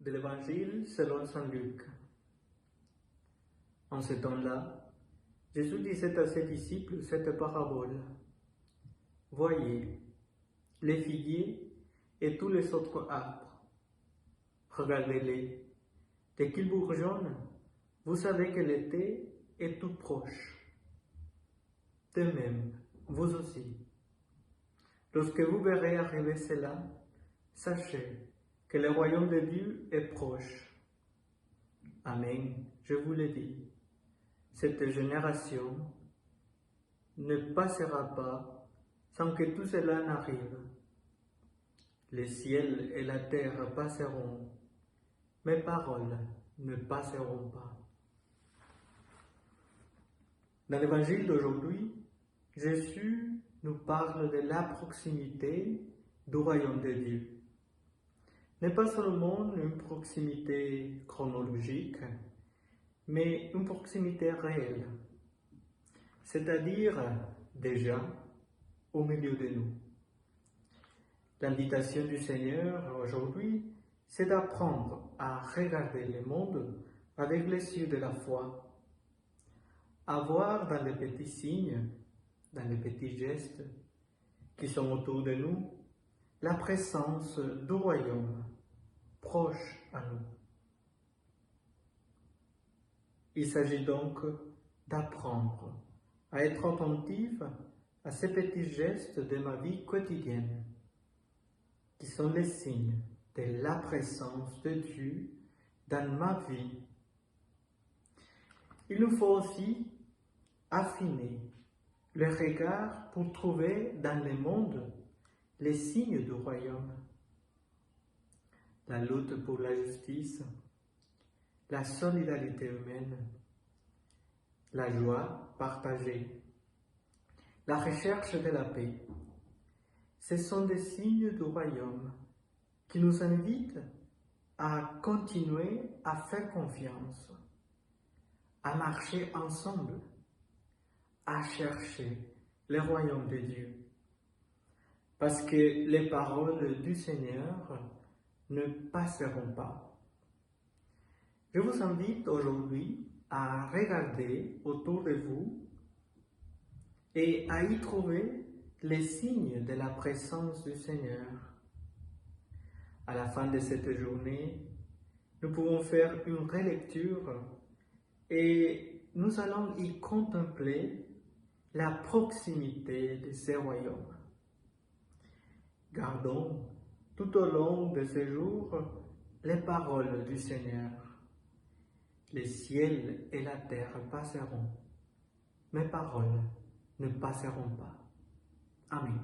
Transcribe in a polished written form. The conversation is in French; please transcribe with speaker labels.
Speaker 1: de l'Évangile selon saint Luc. En ce temps-là, Jésus disait à ses disciples cette parabole. Voyez, les figuiers et tous les autres arbres. Regardez-les. Dès qu'ils bourgeonnent, vous savez que l'été est tout proche. De même, vous aussi. Lorsque vous verrez arriver cela, sachez que le royaume de Dieu est proche. Amen, je vous le dis. Cette génération ne passera pas sans que tout cela n'arrive. Le ciel et la terre passeront, mes paroles ne passeront pas. Dans l'évangile d'aujourd'hui, Jésus nous parle de la proximité du royaume de Dieu. N'est pas seulement une proximité chronologique, mais une proximité réelle, c'est-à-dire déjà au milieu de nous. L'invitation du Seigneur aujourd'hui, c'est d'apprendre à regarder le monde avec les yeux de la foi, à voir dans les petits signes, dans les petits gestes qui sont autour de nous, la présence du royaume proche à nous. Il s'agit donc d'apprendre à être attentif à ces petits gestes de ma vie quotidienne, qui sont les signes de la présence de Dieu dans ma vie. Il nous faut aussi affiner le regard pour trouver dans le monde les signes du royaume. La lutte pour la justice, la solidarité humaine, la joie partagée, la recherche de la paix. Ce sont des signes du royaume qui nous invitent à continuer à faire confiance, à marcher ensemble, à chercher le royaume de Dieu. Parce que les paroles du Seigneur ne passeront pas. Je vous invite aujourd'hui à regarder autour de vous et à y trouver les signes de la présence du Seigneur. À la fin de cette journée, nous pouvons faire une relecture et nous allons y contempler la proximité de ce royaume. Gardons tout au long de ce jour les paroles du Seigneur. Le ciel et la terre passeront, mes paroles ne passeront pas. Amen.